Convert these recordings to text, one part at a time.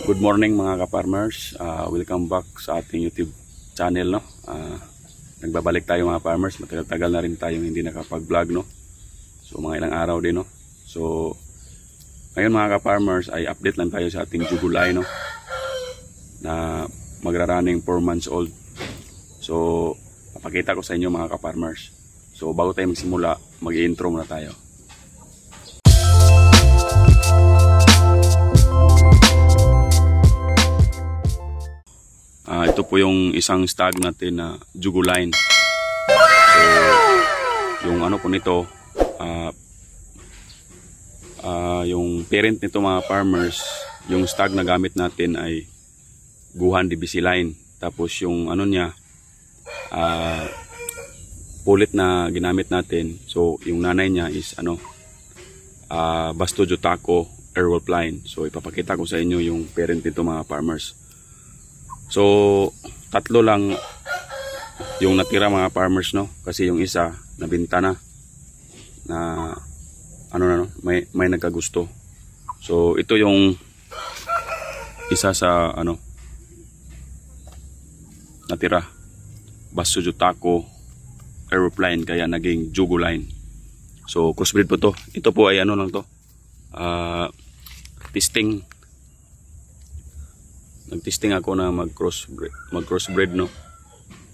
Good morning mga ka-farmers. Welcome back sa ating YouTube channel, no. Nagbabalik tayo mga farmers. Matagal-tagal na rin tayong hindi nakapag-vlog, no. So mga ilang araw din, no. So ngayon mga ka-farmers ay update lang tayo sa ating jugulay, no, na magra-running 4 months old. So papakita ko sa inyo mga ka-farmers. So bago tayo magsimula, mag-intro muna tayo. Ito po yung isang stag natin na juguline. So, yung ano po nito, yung parent nito mga farmers, yung stag na gamit natin ay Guhan DBC line. Tapos yung ano niya, pulit na ginamit natin. So yung nanay niya is Basto Jutako Airwolf line. So ipapakita ko sa inyo yung parent nito mga farmers. So tatlo lang yung natira mga farmers, no, kasi yung isa nabenta na may nagkagusto. So ito yung isa sa natira, Basto Jutako Airplane, kaya naging juguline. So crossbreed po to. Ito po ay testing. Nag-testing ako na mag-crossbreed, no.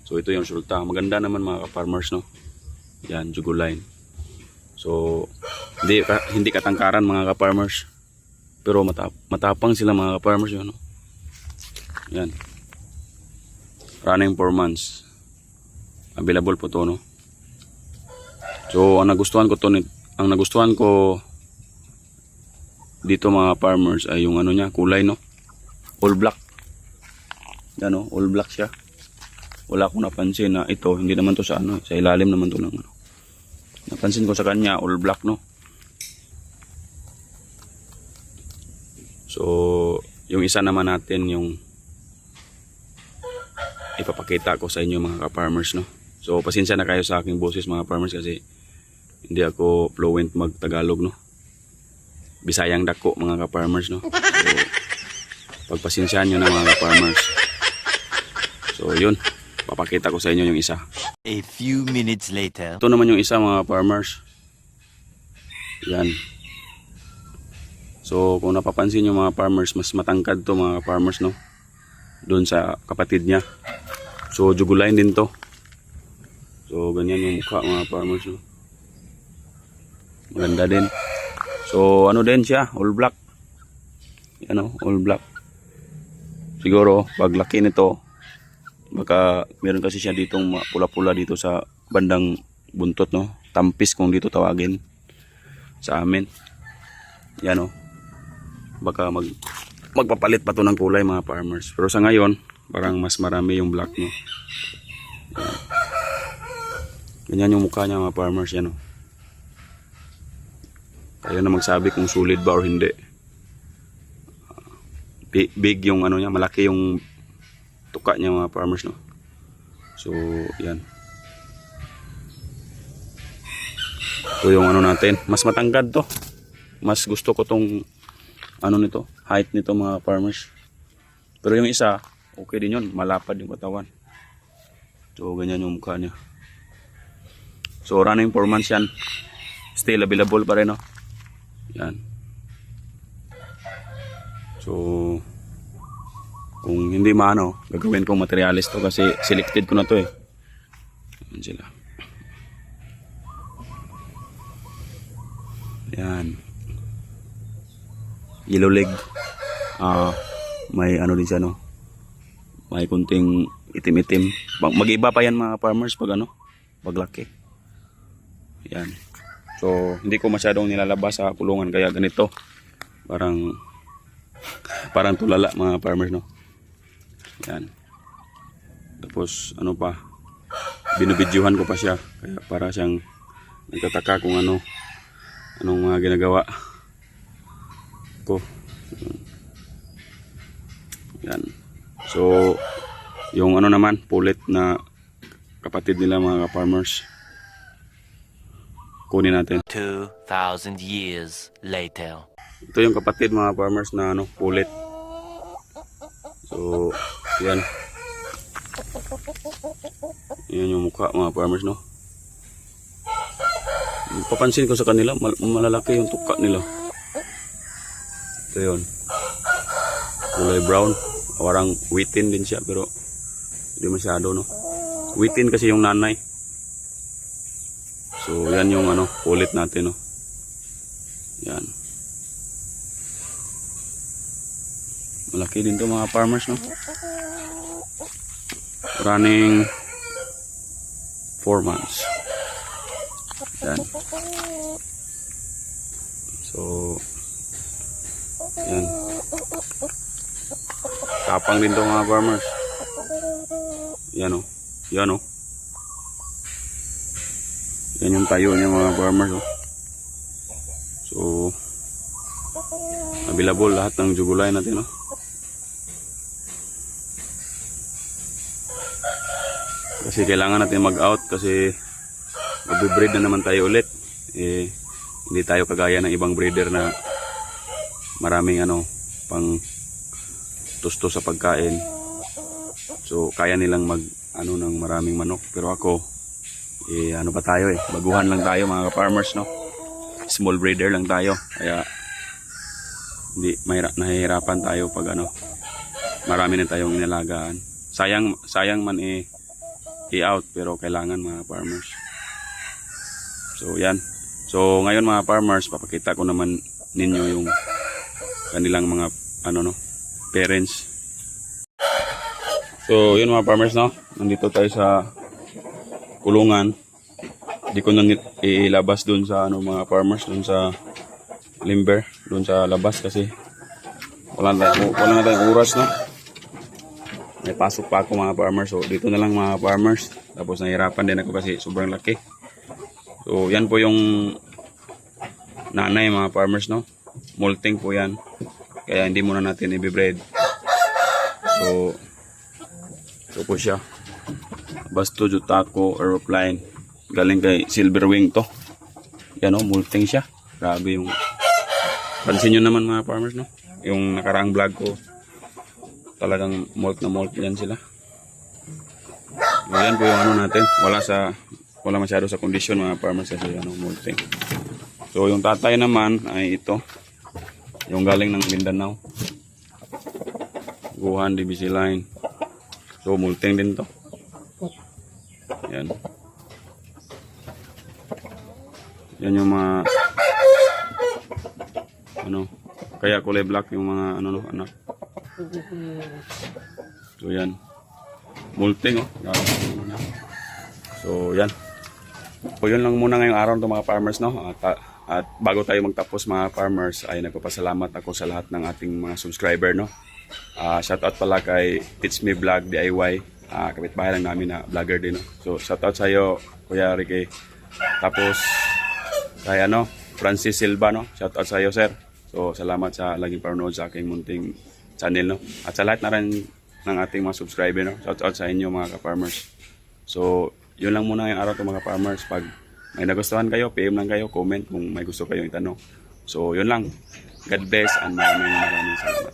So ito yung resulta. Maganda naman mga ka-farmers, no. Yan, juguline. So hindi katangkaran mga ka-farmers. Pero matapang sila mga ka-farmers, yun, no. Yan. Running 4 months. Available po to, no. So ang nagustuhan ko dito mga farmers ay yung niya, kulay, no. All black. Yan, no, all black siya. Wala akong napansin na ito, hindi naman to sa sa ilalim naman to lang, Napansin ko sa kanya all black, no. So yung isa naman natin yung ipapakita ko sa inyo mga ka-farmers, no. So pasensya na kayo sa aking boses mga farmers kasi hindi ako fluent mag-Tagalog, no. Bisayang dako mga ka-farmers, no. So pagpasensyahan nyo na mga farmers. So yun, papakita ko sa inyo yung isa. A few minutes later. Ito naman yung isa mga farmers. Yan. So kung napapansin nyo mga farmers, mas matangkad to mga farmers, no, doon sa kapatid niya. So juguline din to. So ganyan yung mukha mga farmers, no. Maganda din. So din siya, all black. Yan, all black. Siguro pag laki nito, baka meron kasi siya ditong pula-pula dito sa bandang buntot, no. Tampis kung dito tawagin sa amin. Yan, baka magpapalit pa to ng kulay mga farmers. Pero sa ngayon, parang mas marami yung black, no. Ganyan yung mukha niya mga farmers, yan, Kayo na magsabi kung sulit ba or hindi. Big yung niya, malaki yung tuka niya mga farmers, no. So yan. So yung natin, mas matangkad to. Mas gusto ko tong nito, height nito mga farmers. Pero yung isa, okay din yun, malapad yung katawan. So ganyan yung mukha niya. So running 4 months yan. Still available pa rin, no. Yan. So kung hindi gagawin kong materialis to kasi selected ko na to, Yan sila. Yan. Yellow leg. May din siya, no. May kunting itim-itim. Mag-iba pa yan mga farmers pag paglaki. Yan. So hindi ko masyadong nilalabas sa kulungan kaya ganito. Parang tulala mga farmers, no. Yan. Tapos binubidyohan ko pa siya kaya para siyang nagtataka kung anong mga ginagawa ko. Yan. So yung naman pulit na kapatid nila mga farmers, kunin natin. 2,000 years later. Ito yung kapatid mga farmers na pulit. Yan. Yan yung mukha mga farmers, no? Papansin ko sa kanila, malalaki yung tuka nila. Ito yun. Kulay brown. Parang wheatin din siya, pero hindi masyado, no? Wheatin kasi yung nanay. So, yan yung ano, kulit natin, no? Yan. Malaki din to mga farmers, no? Running 4 months. Yan. So, yan. Tapang din to mga farmers. Yan o. Yan o. Yan yung tayo niya mga farmers, oh. So, available lahat ng Jugulay natin, no? Kasi kailangan natin mag-out kasi mag-breed na naman tayo ulit. Hindi tayo kagaya ng ibang breeder na maraming ano, pang tusto sa pagkain. So, kaya nilang mag ano ng maraming manok. Pero ako, ano pa tayo baguhan lang tayo mga farmers, no? Small breeder lang tayo. Kaya hindi nahihirapan tayo pag ano, marami na tayong inalagaan. Sayang man i-out, pero kailangan mga farmers. So yan. So ngayon mga farmers, papakita ko naman ninyo yung kanilang mga ano, no, parents. So yun mga farmers, no, nandito tayo sa kulungan. Hindi ko na ilabas dun sa ano mga farmers, dun sa limber, dun sa labas kasi wala na tayong oras, no. May pasok pa ako mga farmers, so dito na lang mga farmers. Tapos nahirapan din ako kasi sobrang laki. So yan po yung nanay mga farmers, no. Molting po yan, kaya hindi muna natin i-breed. So ito po siya, Basto Jutako Aeroplane, galing kay Silverwing to. Yan o, molting siya. Grabe yung, pansin nyo naman mga farmers, no, yung nakaraang vlog ko, talagang molt na molt yan sila. So, yan po yung ano natin, wala masyado sa kondisyon mga farmers kasi ano, molting. So yung tatay naman ay ito, yung galing ng Mindanao, Guhan DBC line. So molting din to. Yan. Yan yung mga ano, kaya kulay black yung mga ano, no, anak. So yan. Molting, oh. So yan. So yun lang muna ngayong araw to mga farmers, no. At bago tayo magtapos mga farmers, ay nagpapasalamat ako sa lahat ng ating mga subscriber, no. Shoutout pala kay Teach Me Vlog DIY. Kapitbahay lang namin na vlogger din, no. So shoutout sa iyo Kuya Ricky. Tapos kay ano, Francis Silva, no. Shoutout sa iyo sir. So salamat sa laging panonood sa aking munting channel, no. At sa lahat na rin ng ating mga subscriber, no. Shoutout sa inyo mga ka-farmers. So yun lang muna yung araw to mga farmers. Pag may nagustuhan kayo, PM lang kayo, comment kung may gusto kayong itanong. So yun lang. God bless and maraming salamat.